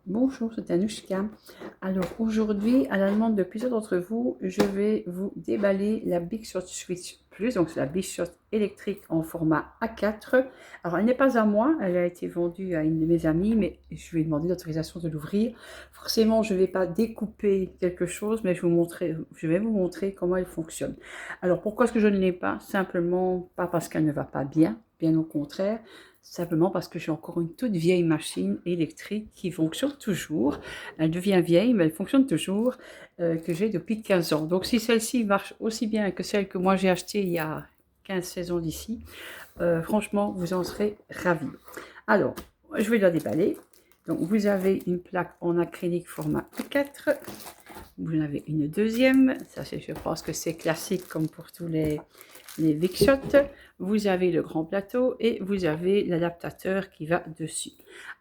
Bonjour, c'est Anushka. Alors aujourd'hui, à la demande de plusieurs d'entre vous, je vais vous déballer la Big Shot Switch Plus, donc c'est la Big Shot électrique en format A4. Alors elle n'est pas à moi, elle a été vendue à une de mes amies, mais je lui ai demandé l'autorisation de l'ouvrir. Forcément, je ne vais pas découper quelque chose, mais je vais vous montrer comment elle fonctionne. Alors pourquoi est-ce que je ne l'ai pas? Simplement pas parce qu'elle ne va pas bien, bien au contraire. Simplement parce que j'ai encore une toute vieille machine électrique qui fonctionne toujours. Elle devient vieille, mais elle fonctionne toujours, que j'ai depuis 15 ans. Donc si celle-ci marche aussi bien que celle que moi j'ai achetée il y a 15-16 ans d'ici, franchement, vous en serez ravis. Alors, je vais la déballer. Donc vous avez une plaque en acrylique format A4. Vous en avez une deuxième. Ça, je pense que c'est classique comme pour tous les Big Shot. Vous avez le grand plateau et vous avez l'adaptateur qui va dessus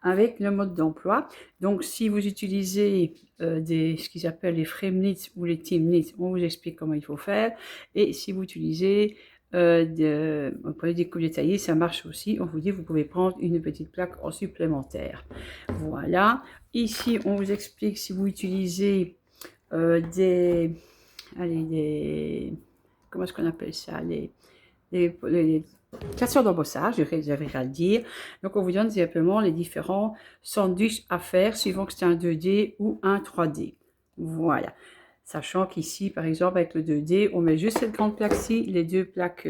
avec le mode d'emploi. Donc si vous utilisez ce qu'ils appellent les Framelits ou les Teamlits, on vous explique comment il faut faire. Et si vous utilisez pour les découpes détaillées, ça marche aussi. On vous dit vous pouvez prendre une petite plaque en supplémentaire. Voilà. Ici on vous explique si vous utilisez comment est-ce qu'on appelle ça, les casseurs d'embossage, j'arrive à le dire. Donc on vous donne simplement les différents sandwichs à faire suivant que c'est un 2D ou un 3D. Voilà. Sachant qu'ici, par exemple, avec le 2D, on met juste cette grande plaque-ci, les deux plaques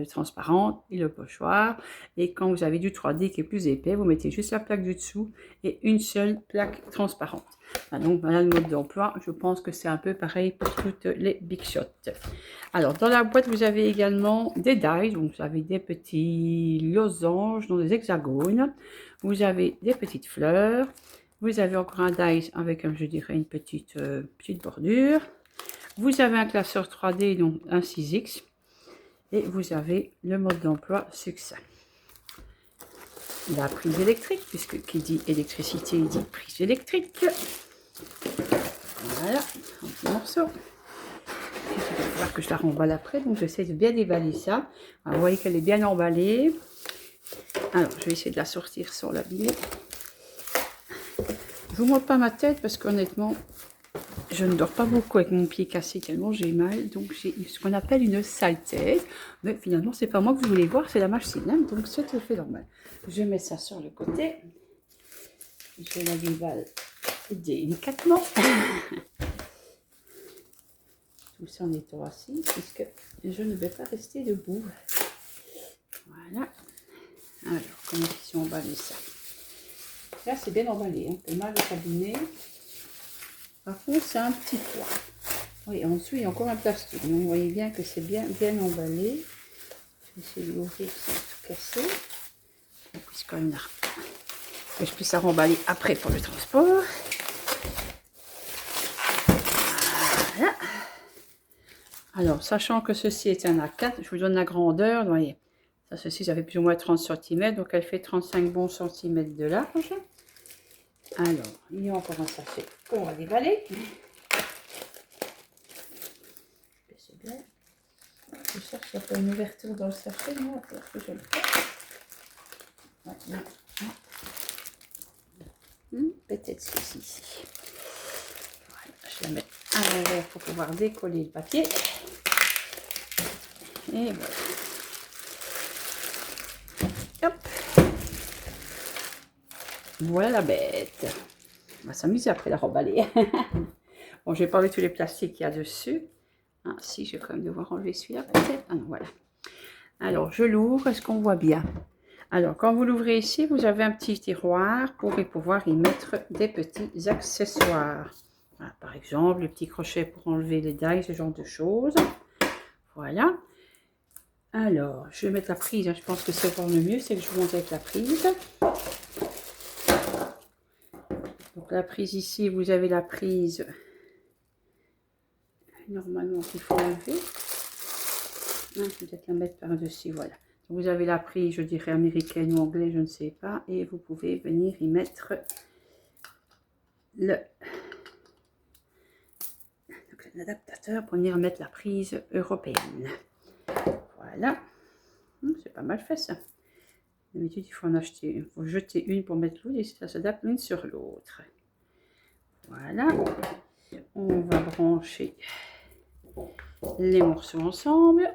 transparentes et le pochoir. Et quand vous avez du 3D qui est plus épais, vous mettez juste la plaque du dessous et une seule plaque transparente. Donc voilà le mode d'emploi. Je pense que c'est un peu pareil pour toutes les Big Shot. Alors dans la boîte, vous avez également des dies. Donc vous avez des petits losanges dans des hexagones. Vous avez des petites fleurs. Vous avez encore un dice avec, je dirais, une petite bordure. Vous avez un classeur 3D, donc un 6X. Et vous avez le mode d'emploi succès. La prise électrique, puisque qui dit électricité dit prise électrique. Voilà, un petit morceau. Il va falloir que je la remballe après, donc j'essaie de bien déballer ça. Alors, vous voyez qu'elle est bien emballée. Alors, je vais essayer de la sortir sans l'abîmer. Je vous montre pas ma tête parce qu'honnêtement, je ne dors pas beaucoup avec mon pied cassé tellement j'ai mal. Donc j'ai ce qu'on appelle une sale tête. Mais finalement, c'est pas moi que vous voulez voir, c'est la machine. Hein, donc c'est tout fait normal. Je mets ça sur le côté. Je la déballe délicatement. Tout ça en étant assis, puisque je ne vais pas rester debout. Voilà. Alors, comment ils ont emballé ça? Là, c'est bien emballé, hein. C'est mal cabinet. Par contre, c'est un petit poids. Oui, en dessous, il y a encore un plastique. Donc, vous voyez bien que c'est bien emballé. Je vais essayer de l'ouvrir sans tout casser. Puisqu'on a... Que je puisse la remballer après pour le transport. Voilà. Alors, sachant que ceci est un A4, je vous donne la grandeur. Vous voyez, ça, ceci, ça fait plus ou moins 30 cm. Donc, elle fait 35 bons centimètres de large. Alors, il y a encore un sachet qu'on va déballer. C'est bien. Je cherche s'il y a une ouverture dans le sachet. Non, il faut que je le fasse. Voilà. Peut-être ceci ici. Voilà, je la mets à l'envers pour pouvoir décoller le papier. Et voilà. Hop. Voilà la bête. On va s'amuser après la remballer. Bon, je vais pas enlever tous les plastiques qu'il y a dessus. Ah, si, je vais quand même devoir enlever celui-là peut-être. Ah non, voilà. Alors, je l'ouvre. Est-ce qu'on voit bien? Alors, quand vous l'ouvrez ici, vous avez un petit tiroir pour pouvoir y mettre des petits accessoires. Voilà, par exemple, les petits crochets pour enlever les dies, ce genre de choses. Voilà. Alors, je vais mettre la prise. Hein. Je pense que c'est pour le mieux, c'est que je vous montre avec la prise. Donc, la prise ici, vous avez la prise normalement qu'il faut enlever. Peut-être la mettre par-dessus, voilà. Vous avez la prise, je dirais américaine ou anglaise, je ne sais pas. Et vous pouvez venir y mettre l'adaptateur pour venir mettre la prise européenne. Voilà. C'est pas mal fait ça. D'habitude, il faut en acheter une. Il faut jeter une pour mettre l'autre et ça s'adapte l'une sur l'autre. Voilà. On va brancher les morceaux ensemble.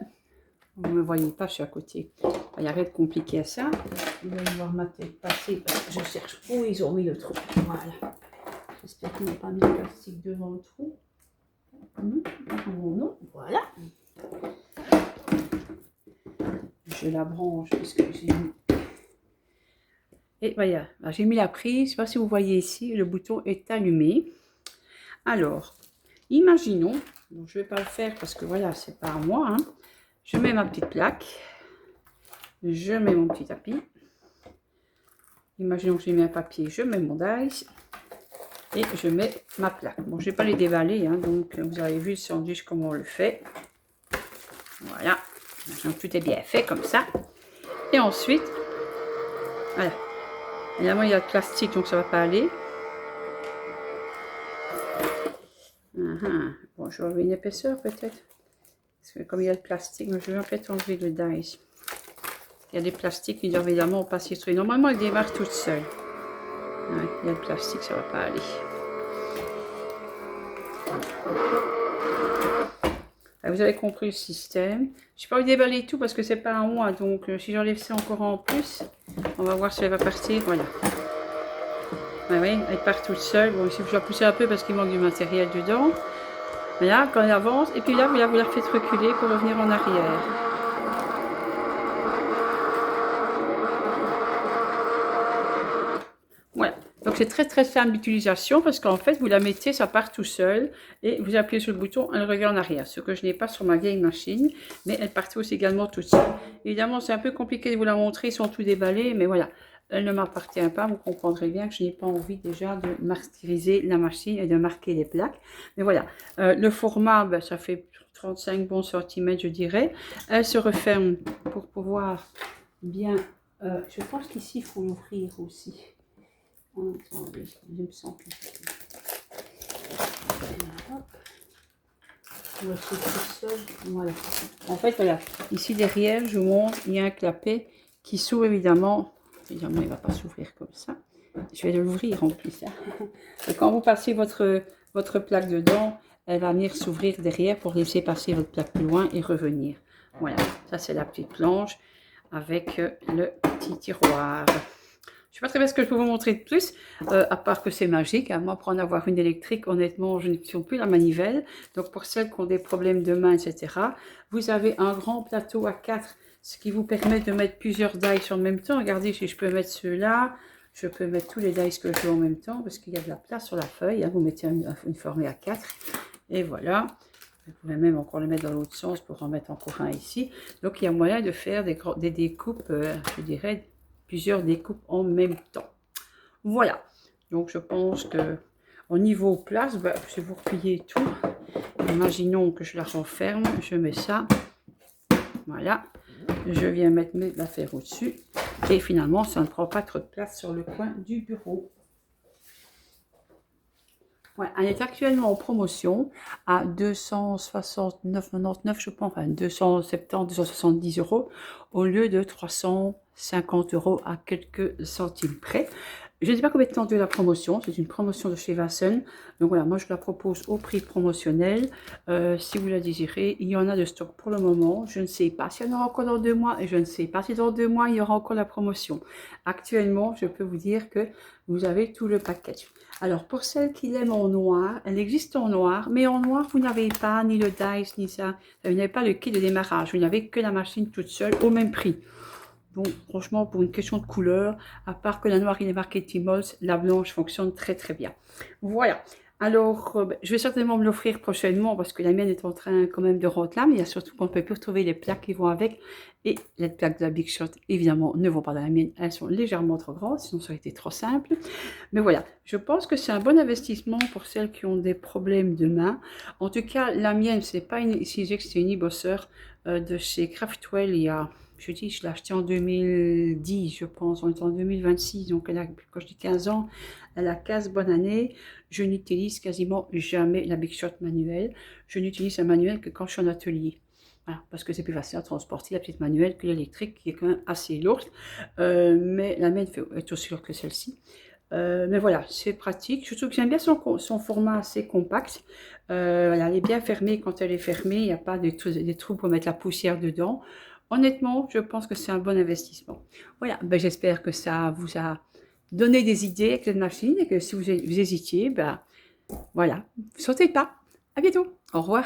Vous ne me voyez pas, je suis à côté. Il n'y a rien de compliqué à ça. Vous allez voir ma tête passer parce que je cherche où ils ont mis le trou. Voilà. J'espère qu'ils n'ont pas mis le plastique devant le trou. Non, non, voilà. Je la branche puisque j'ai mis. Et voilà, j'ai mis la prise. Je ne sais pas si vous voyez ici, le bouton est allumé. Alors, imaginons, bon, je ne vais pas le faire parce que voilà, c'est pas à moi. Hein. Je mets ma petite plaque. Je mets mon petit tapis. Imaginons que j'ai mis un papier, je mets mon dice. Et je mets ma plaque. Bon, je ne vais pas les déballer, hein, donc vous avez vu le sandwich comment on le fait. Voilà. Donc, tout est bien fait comme ça. Et ensuite, voilà. Évidemment, il y a le plastique, donc ça ne va pas aller. Bon, je vais enlever une épaisseur peut-être. Parce que comme il y a le plastique, je vais peut-être enlever le dice. Il y a des plastiques qui doivent évidemment passer sur. Normalement, elle démarre toute seule. Ouais, il y a le plastique, ça ne va pas aller. Vous avez compris le système. Je n'ai pas envie de déballer tout parce que c'est pas à moi. Donc si j'enlève ça encore en plus, on va voir si elle va partir. Voilà. Ouais, oui, elle part toute seule. Bon, ici je dois pousser un peu parce qu'il manque du matériel dedans. Voilà, quand elle avance. Et puis là, vous la faites reculer pour revenir en arrière. Voilà. Donc c'est très très simple d'utilisation parce qu'en fait vous la mettez, ça part tout seul et vous appuyez sur le bouton, elle revient en arrière. Ce que je n'ai pas sur ma vieille machine, mais elle partait aussi également toute seule. Évidemment c'est un peu compliqué de vous la montrer, ils sont tout déballés, mais voilà, elle ne m'appartient pas. Vous comprendrez bien que je n'ai pas envie déjà de martyriser la machine et de marquer les plaques. Mais voilà, le format, ben, ça fait 35 bons centimètres je dirais. Elle se referme pour pouvoir bien, je pense qu'ici il faut l'ouvrir aussi. Attendez, il me semble. Voilà. En fait, voilà. Ici derrière, je vous montre, il y a un clapet qui s'ouvre évidemment. Évidemment, il ne va pas s'ouvrir comme ça. Je vais l'ouvrir en plus. Hein. Et quand vous passez votre plaque dedans, elle va venir s'ouvrir derrière pour laisser passer votre plaque plus loin et revenir. Voilà. Ça, c'est la petite planche avec le petit tiroir. Je ne sais pas très bien ce que je peux vous montrer de plus, à part que c'est magique. Hein. Moi, pour en avoir une électrique, honnêtement, je ne tiens plus la manivelle. Donc, pour celles qui ont des problèmes de main, etc., vous avez un grand plateau à 4, ce qui vous permet de mettre plusieurs dice en même temps. Regardez, si je peux mettre ceux-là, je peux mettre tous les dice que je veux en même temps, parce qu'il y a de la place sur la feuille. Hein. Vous mettez une formée à 4, et voilà. Vous pouvez même encore le mettre dans l'autre sens pour en mettre encore un ici. Donc, il y a moyen de faire des découpes, je dirais, plusieurs découpes en même temps. Voilà. Donc, je pense que au niveau place, ben, si vous repliez tout, imaginons que je la renferme, je mets ça. Voilà. Je viens mettre mes affaires au-dessus. Et finalement, ça ne prend pas trop de place sur le coin du bureau. Ouais, elle est actuellement en promotion à 269,99 je pense, enfin 270, 270 € au lieu de 350 € à quelques centimes près. Je ne sais pas combien de temps dure la promotion, c'est une promotion de chez Vassen. Donc voilà, moi je la propose au prix promotionnel. Si vous la désirez, il y en a de stock pour le moment. Je ne sais pas s'il y en aura encore dans 2 mois et je ne sais pas si dans 2 mois il y aura encore la promotion. Actuellement, je peux vous dire que vous avez tout le package. Alors, pour celles qui l'aiment en noir, elle existe en noir, mais en noir, vous n'avez pas ni le dice, ni ça. Vous n'avez pas le kit de démarrage, vous n'avez que la machine toute seule au même prix. Donc, franchement, pour une question de couleur, à part que la noire, il est marqué Timols, la blanche fonctionne très très bien. Voilà. Alors, je vais certainement me l'offrir prochainement parce que la mienne est en train quand même de rentrer là, mais il y a surtout qu'on ne peut plus retrouver les plaques qui vont avec. Et les plaques de la Big Shot, évidemment, ne vont pas dans la mienne. Elles sont légèrement trop grandes, sinon ça aurait été trop simple. Mais voilà, je pense que c'est un bon investissement pour celles qui ont des problèmes de main. En tout cas, la mienne, c'est pas une CJ, c'est une e-bosser de chez Craftwell il y a... Je dis, je l'ai acheté en 2010, je pense. On est en 2026, donc elle a, quand je dis 15 ans, elle a 15 bonnes années. Je n'utilise quasiment jamais la Big Shot manuelle. Je n'utilise un manuel que quand je suis en atelier. Voilà, parce que c'est plus facile à transporter la petite manuelle que l'électrique qui est quand même assez lourde. Mais la mienne est aussi lourde que celle-ci. Mais voilà, c'est pratique. Je trouve que j'aime bien son format assez compact. Voilà, elle est bien fermée quand elle est fermée. Il n'y a pas des trous pour mettre la poussière dedans. Honnêtement, je pense que c'est un bon investissement. Voilà, ben, j'espère que ça vous a donné des idées avec cette machine et que si vous hésitiez, ben voilà, sautez le pas. À bientôt. Au revoir.